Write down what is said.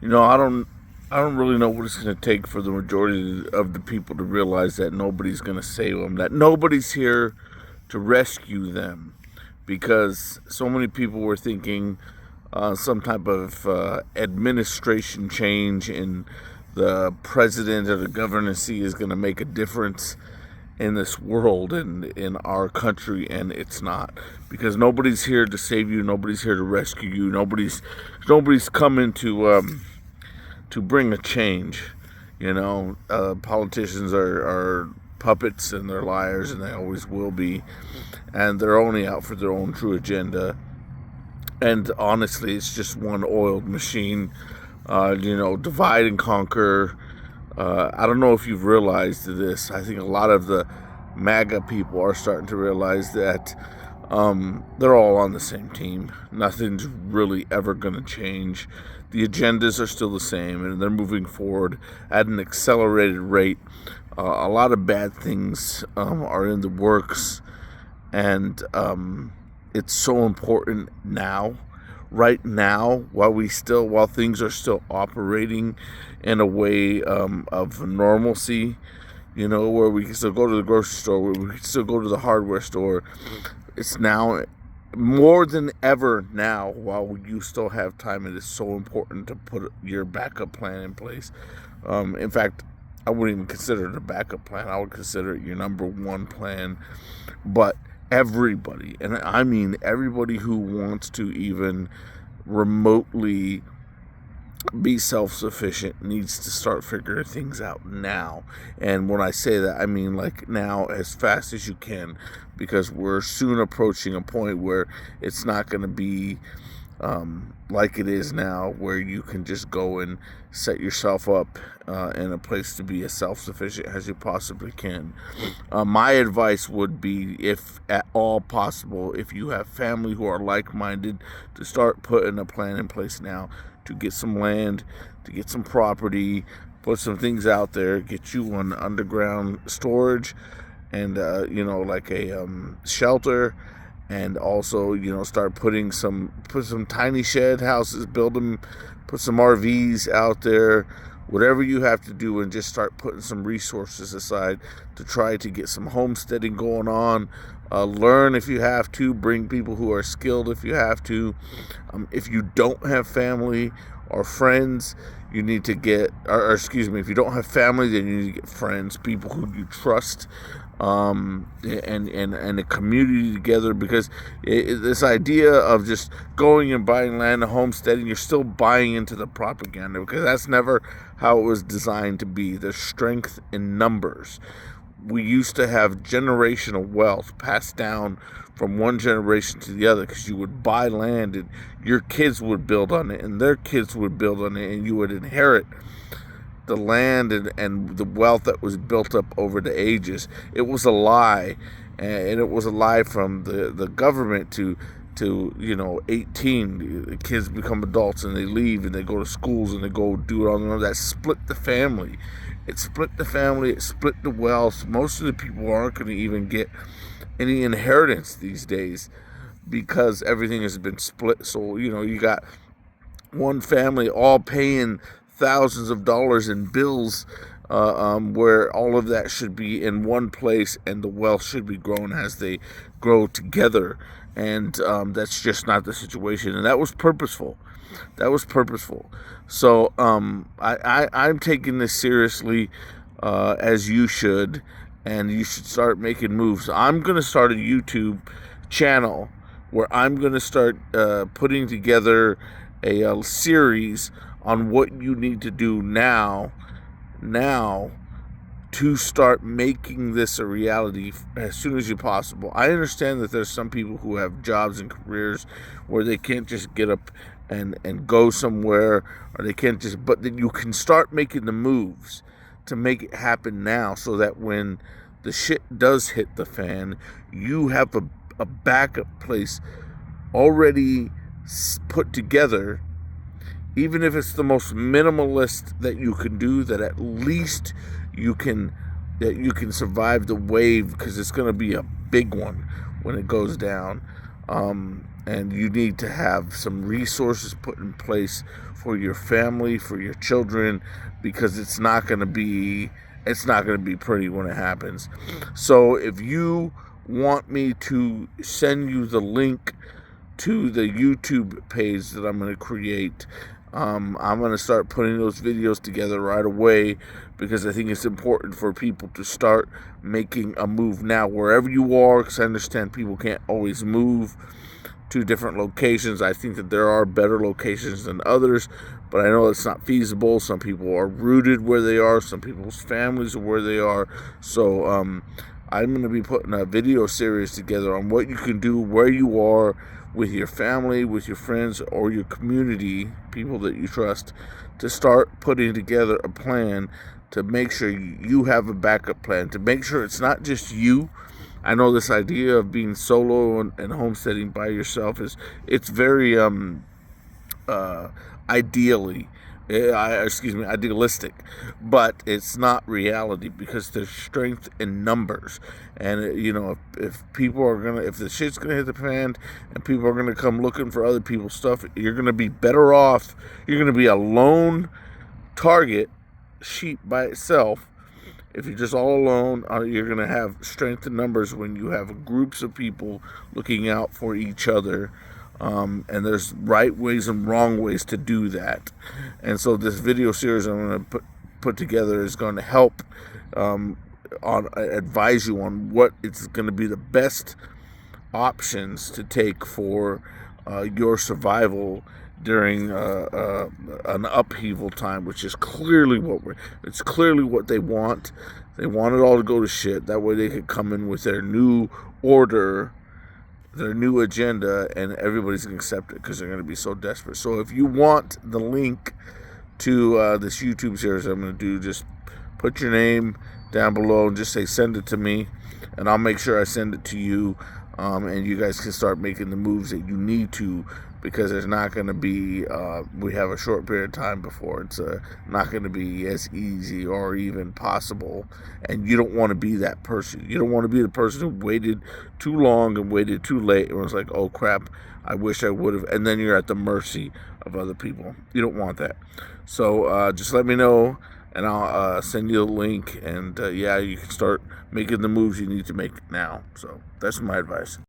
I don't really know what it's going to take for the majority of the people to realize that nobody's going to save them, that nobody's here to rescue them, because so many people were thinking some type of administration change in the president or the governorcy is going to make a difference in this world and in our country, and it's not, because nobody's here to save you, nobody's here to rescue you, nobody's coming to bring a change. Politicians are puppets, and they're liars, and they always will be, and they're only out for their own true agenda. And honestly, it's just one oiled machine. Divide and conquer. I don't know if you've realized this. I think a lot of the MAGA people are starting to realize that they're all on the same team. Nothing's really ever going to change. The agendas are still the same, and they're moving forward at an accelerated rate. A lot of bad things are in the works, and it's so important now, right now, while things are still operating in a way of normalcy, where we can still go to the grocery store, where we can still go to the hardware store. It's now more than ever now, while you still have time. It is so important to put your backup plan in place. In fact, I wouldn't even consider it a backup plan. I would consider it your number one plan. But everybody, and I mean everybody who wants to even remotely be self-sufficient, needs to start figuring things out now. And when I say that, I mean like now, as fast as you can, because we're soon approaching a point where it's not going to be like it is now, where you can just go and set yourself up in a place to be as self-sufficient as you possibly can. My advice would be, if at all possible, if you have family who are like-minded, to start putting a plan in place now, to get some land, to get some property, put some things out there, get you an underground storage, and like a shelter, and also start put some tiny shed houses, build them, put some RVs out there, whatever you have to do, and just start putting some resources aside to try to get some homesteading going on. Learn if you have to, bring people who are skilled if you have to. If you don't have family or friends, you need to get, or excuse me, if you don't have family, then you need to get friends, people who you trust, and a community together, because this idea of just going and buying land and homesteading, you're still buying into the propaganda, because that's never how it was designed to be. There's strength in numbers. We used to have generational wealth passed down from one generation to the other, because you would buy land and your kids would build on it, and their kids would build on it, and you would inherit the land and the wealth that was built up over the ages. It was a lie, and it was a lie from the government to 18. The kids become adults and they leave and they go to schools and they go do it on their own. That split the family. It split the family. It split the wealth. Most of the people aren't going to even get any inheritance these days, because everything has been split. So you got one family all paying thousands of dollars in bills, where all of that should be in one place, and the wealth should be grown as they grow together. And that's just not the situation, and that was purposeful. So I'm taking this seriously, as you should, and you should start making moves. I'm going to start a YouTube channel where I'm going to start putting together a series on what you need to do now to start making this a reality as soon as you possible. I understand that there's some people who have jobs and careers where they can't just get up and go somewhere, or they can't just, but then you can start making the moves to make it happen now, so that when the shit does hit the fan, you have a backup place already put together, even if it's the most minimalist that you can do, that at least you can survive the wave, because it's going to be a big one when it goes down. and you need to have some resources put in place for your family, for your children, because it's not going to be pretty when it happens. So if you want me to send you the link to the YouTube page that I'm going to create, I'm going to start putting those videos together right away, because I think it's important for people to start making a move now wherever you are, because I understand people can't always move to different locations. I think that there are better locations than others, but I know it's not feasible. Some people are rooted where they are. Some people's families are where they are. So I'm going to be putting a video series together on what you can do where you are with your family, with your friends, or your community, people that you trust, to start putting together a plan to make sure you have a backup plan, to make sure it's not just you. I know this idea of being solo and homesteading by yourself it's very idealistic, but it's not reality, because there's strength in numbers. And if people are if the shit's gonna hit the fan and people are gonna come looking for other people's stuff, you're gonna be better off. You're gonna be a lone target, sheep by itself. If you're just all alone, you're going to have strength in numbers when you have groups of people looking out for each other. And there's right ways and wrong ways to do that. And so this video series I'm going to put together is going to help advise you on what it's going to be the best options to take for your survival during an upheaval time, which is clearly what they want. They want it all to go to shit. That way they could come in with their new order, their new agenda, and everybody's going to accept it because they're going to be so desperate. So if you want the link to this YouTube series I'm going to do, just put your name down below and just say send it to me, and I'll make sure I send it to you. And you guys can start making the moves that you need to, because there's not going to be, we have a short period of time before it's not going to be as easy or even possible. And you don't want to be that person. You don't want to be the person who waited too long and waited too late and was like, oh crap, I wish I would have. And then you're at the mercy of other people. You don't want that. So just let me know, and I'll send you the link, and you can start making the moves you need to make now. So that's my advice.